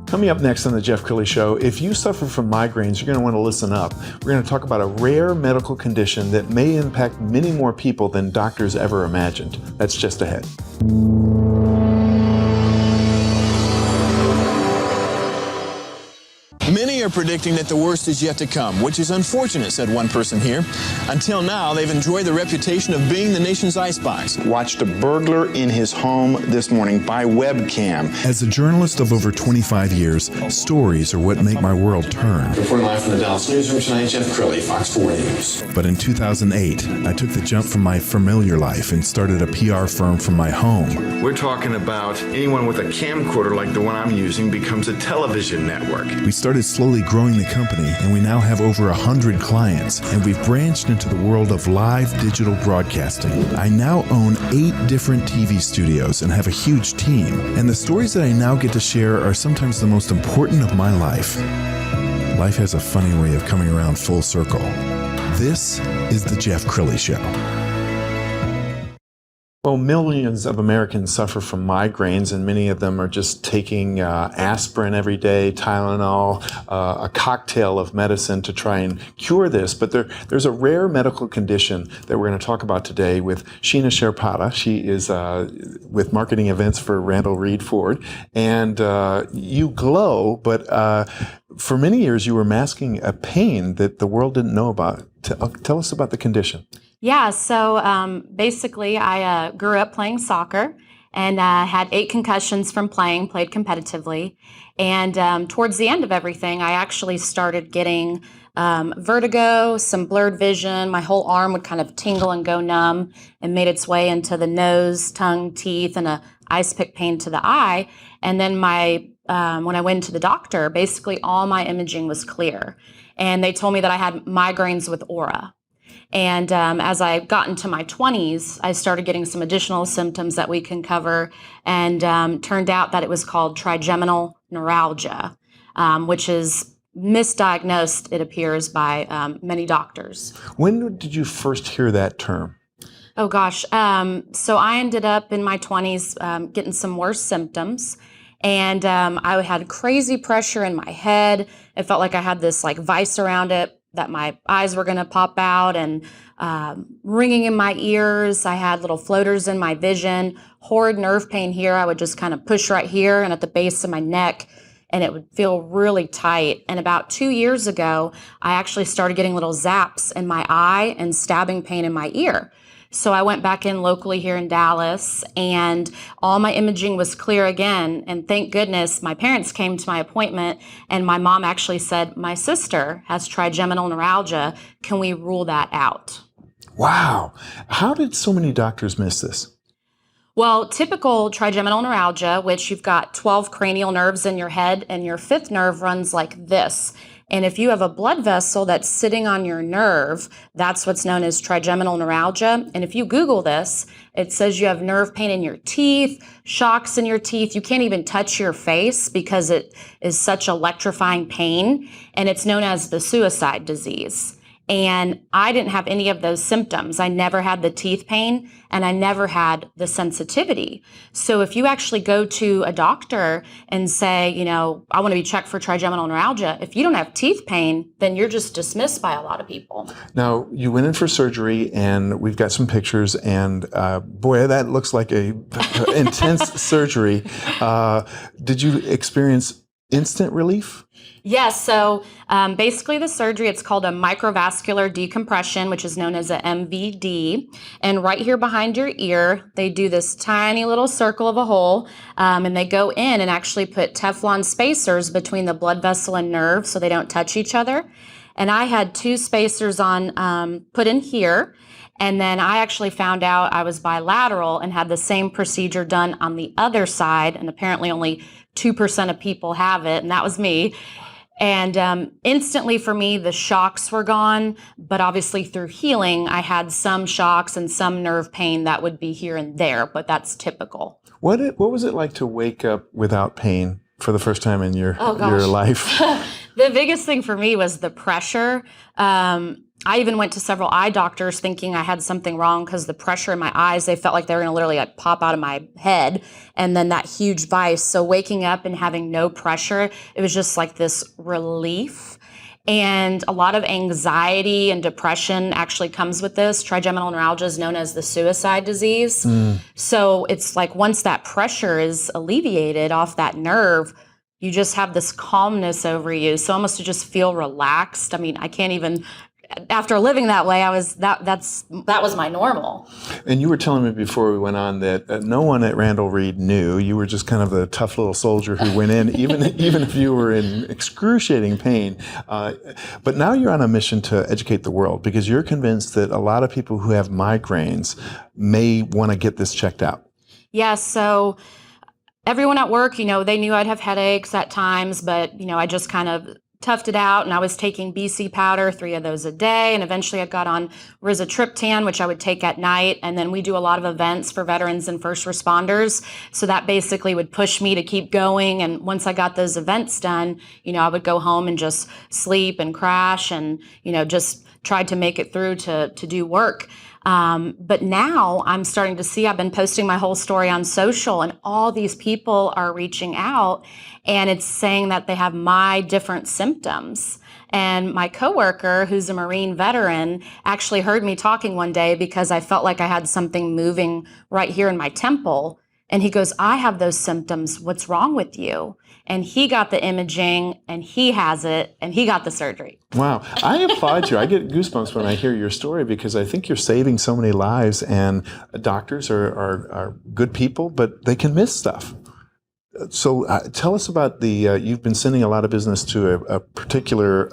Coming up next on the Jeff Crilley Show, if you suffer from migraines, you're going to want to listen up. We're going to talk about a rare medical condition that may impact many more people than doctors ever imagined. That's just ahead. Many are predicting that the worst is yet to come, which is unfortunate, said one person here. Until now, they've enjoyed the reputation of being the nation's icebox. Watched a burglar in his home this morning by webcam. As a journalist of over 25 years, stories are what make my world turn. Reporting live from the Dallas newsroom tonight, Jeff Crilley, Fox 4 News. But in 2008, I took the jump from my familiar life and started a PR firm from my home. We're talking about anyone with a camcorder like the one I'm using becomes a television network. We started slowly growing the company, and we now have over 100 clients, and we've branched into the world of live digital broadcasting. I now own 8 different TV studios and have a huge team, and the stories that I now get to share are sometimes the most important of my life. Life has a funny way of coming around full circle. This is the Jeff Crilley Show. Well, millions of Americans suffer from migraines, and many of them are just taking aspirin every day, Tylenol, a cocktail of medicine to try and cure this. But there's a rare medical condition that we're going to talk about today with Sheena Sharapata. She is with marketing events for Randall Reed Ford. And you glow, but for many years you were masking a pain that the world didn't know about. Tell us about the condition. Yeah, so basically I grew up playing soccer and had 8 concussions from played competitively. And towards the end of everything, I actually started getting vertigo, some blurred vision. My whole arm would kind of tingle and go numb and made its way into the nose, tongue, teeth, and a ice pick pain to the eye. And then when I went to the doctor, basically all my imaging was clear. And they told me that I had migraines with aura. And as I got into my 20s, I started getting some additional symptoms that we can cover, and turned out that it was called trigeminal neuralgia, which is misdiagnosed, it appears, by many doctors. When did you first hear that term? Oh, gosh. So I ended up in my 20s getting some worse symptoms. And I had crazy pressure in my head. It felt like I had this like vice around it, that my eyes were going to pop out, and ringing in my ears. I had little floaters in my vision, horrid nerve pain here. I would just kind of push right here and at the base of my neck, and it would feel really tight. And about 2 years ago, I actually started getting little zaps in my eye and stabbing pain in my ear. So I went back in locally here in Dallas, and all my imaging was clear again. And thank goodness my parents came to my appointment, and my mom actually said, my sister has trigeminal neuralgia. Can we rule that out? Wow. How did so many doctors miss this? Well, typical trigeminal neuralgia, which you've got 12 cranial nerves in your head, and your 5th nerve runs like this. And if you have a blood vessel that's sitting on your nerve, that's what's known as trigeminal neuralgia. And if you Google this, it says you have nerve pain in your teeth, shocks in your teeth. You can't even touch your face because it is such electrifying pain. And it's known as the suicide disease. And I didn't have any of those symptoms. I never had the teeth pain, and I never had the sensitivity. So if you actually go to a doctor and say, you know, I want to be checked for trigeminal neuralgia, if you don't have teeth pain, then you're just dismissed by a lot of people. Now, you went in for surgery, and we've got some pictures, and boy, that looks like a intense surgery. Did you experience instant relief? Yes. So basically the surgery, it's called a microvascular decompression, which is known as a MVD. And right here behind your ear, they do this tiny little circle of a hole, and they go in and actually put Teflon spacers between the blood vessel and nerve so they don't touch each other. And I had 2 spacers on put in here. And then I actually found out I was bilateral and had the same procedure done on the other side. And apparently only 2% of people have it, and that was me. And instantly for me, the shocks were gone, but obviously through healing, I had some shocks and some nerve pain that would be here and there, but that's typical. What was it like to wake up without pain for the first time in your life? The biggest thing for me was the pressure. I even went to several eye doctors thinking I had something wrong because the pressure in my eyes, they felt like they were going to literally like pop out of my head. And then that huge vice. So waking up and having no pressure, it was just like this relief. And a lot of anxiety and depression actually comes with this. Trigeminal neuralgia is known as the suicide disease. So it's like once that pressure is alleviated off that nerve, you just have this calmness over you. So almost to just feel relaxed. I mean, I can't even, after living that way, that was my normal. And you were telling me before we went on that no one at Randall Reed knew. You were just kind of the tough little soldier who went in, even if you were in excruciating pain. But now you're on a mission to educate the world because you're convinced that a lot of people who have migraines may want to get this checked out. Yes. So everyone at work, they knew I'd have headaches at times, but, I just kind of toughed it out, and I was taking BC powder, 3 of those a day, and eventually I got on rizatriptan, which I would take at night, and then we do a lot of events for veterans and first responders, so that basically would push me to keep going, and once I got those events done, I would go home and just sleep and crash and, just tried to make it through to do work. But now I'm starting to see, I've been posting my whole story on social, and all these people are reaching out, and it's saying that they have my different symptoms. And my coworker, who's a Marine veteran, actually heard me talking one day because I felt like I had something moving right here in my temple. And he goes, I have those symptoms. What's wrong with you? And he got the imaging, and he has it, and he got the surgery. Wow. I applaud you. I get goosebumps when I hear your story because I think you're saving so many lives, and doctors are good people, but they can miss stuff. So tell us about you've been sending a lot of business to a particular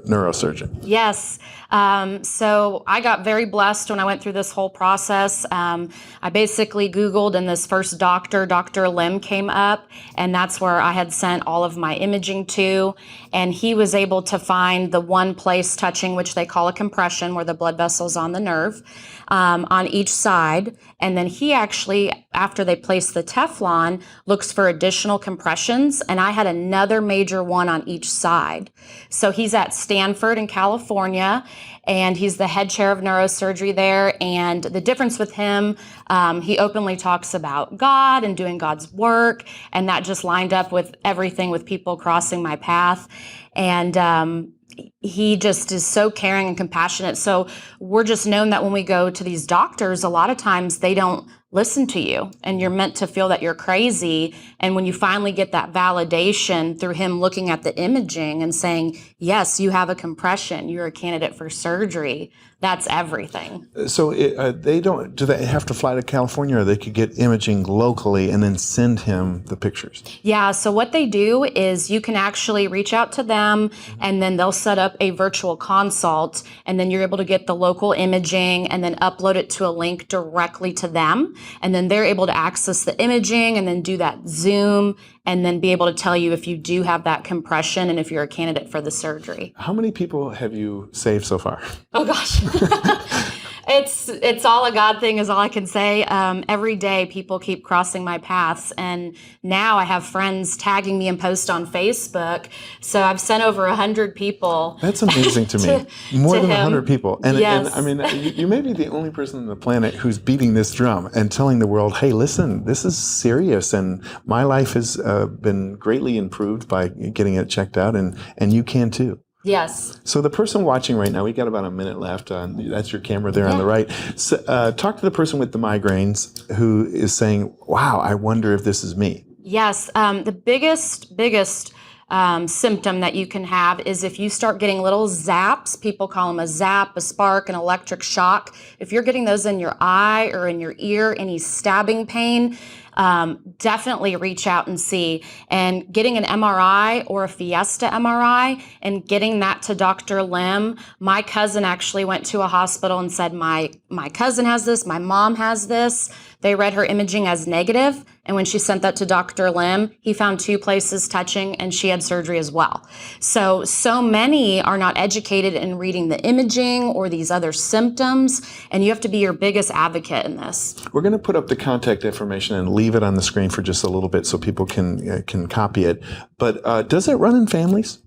neurosurgeon. Yes. So I got very blessed when I went through this whole process. I basically Googled, and this first doctor, Dr. Lim, came up, and that's where I had sent all of my imaging to. And he was able to find the one place touching, which they call a compression, where the blood vessels on the nerve, on each side. And then he actually, after they placed the Teflon, looks for additional compressions. And I had another major one on each side. So he's at Stanford in California, and he's the head chair of neurosurgery there. And the difference with him, he openly talks about God and doing God's work. And that just lined up with everything with people crossing my path. And he just is so caring and compassionate. So we're just known that when we go to these doctors, a lot of times they don't listen to you, and you're meant to feel that you're crazy. And when you finally get that validation through him looking at the imaging and saying, yes, you have a compression, you're a candidate for surgery, that's everything. So do they have to fly to California, or they could get imaging locally and then send him the pictures? Yeah, so what they do is you can actually reach out to them, and then they'll set up a virtual consult, and then you're able to get the local imaging and then upload it to a link directly to them. And then they're able to access the imaging and then do that Zoom and then be able to tell you if you do have that compression and if you're a candidate for the surgery. How many people have you saved so far? Oh, gosh. It's all a God thing is all I can say. Every day people keep crossing my paths, and now I have friends tagging me in posts on Facebook. So I've sent over 100 people. That's amazing to me. More than 100 people. And, yes. and I mean, you may be the only person on the planet who's beating this drum and telling the world, hey, listen, this is serious, and my life has been greatly improved by getting it checked out, and you can too. Yes. So the person watching right now, we got about a minute left. That's your camera there on the right. So, talk to the person with the migraines who is saying, wow, I wonder if this is me. Yes. The biggest symptom that you can have is if you start getting little zaps. People call them a zap, a spark, an electric shock. If you're getting those in your eye or in your ear, any stabbing pain, definitely reach out and see. And getting an MRI or a Fiesta MRI and getting that to Dr. Lim. My cousin actually went to a hospital and said, my cousin has this, my mom has this. They read her imaging as negative, and when she sent that to Dr. Lim, he found 2 places touching, and she had surgery as well. So many are not educated in reading the imaging or these other symptoms, and you have to be your biggest advocate in this. We're going to put up the contact information and leave it on the screen for just a little bit so people can copy it. But does it run in families?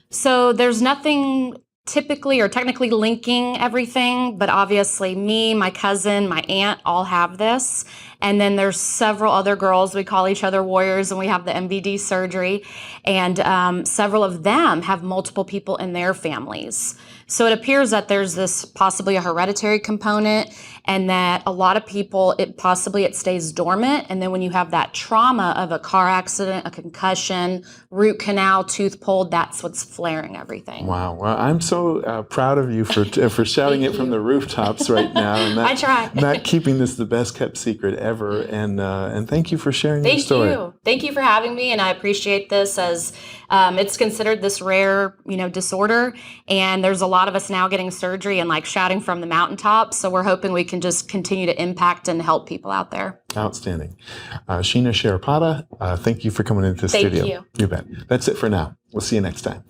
So there's nothing typically or technically linking everything, but obviously me, my cousin, my aunt all have this. And then there's several other girls, we call each other warriors, and we have the MVD surgery. And several of them have multiple people in their families. So it appears that there's this possibly a hereditary component, and that a lot of people, it stays dormant. And then when you have that trauma of a car accident, a concussion, root canal, tooth pulled, that's what's flaring everything. Wow. Well, I'm so proud of you for shouting it from the rooftops right now. And I try. Not keeping this the best kept secret ever. And thank you for sharing your story. Thank you. Thank you for having me. And I appreciate this, as it's considered this rare, disorder. And there's a lot of us now getting surgery and like shouting from the mountaintops. So we're hoping we can just continue to impact and help people out there. Outstanding. Sheena Sharapata, thank you for coming into the studio. Thank you. You bet. That's it for now. We'll see you next time.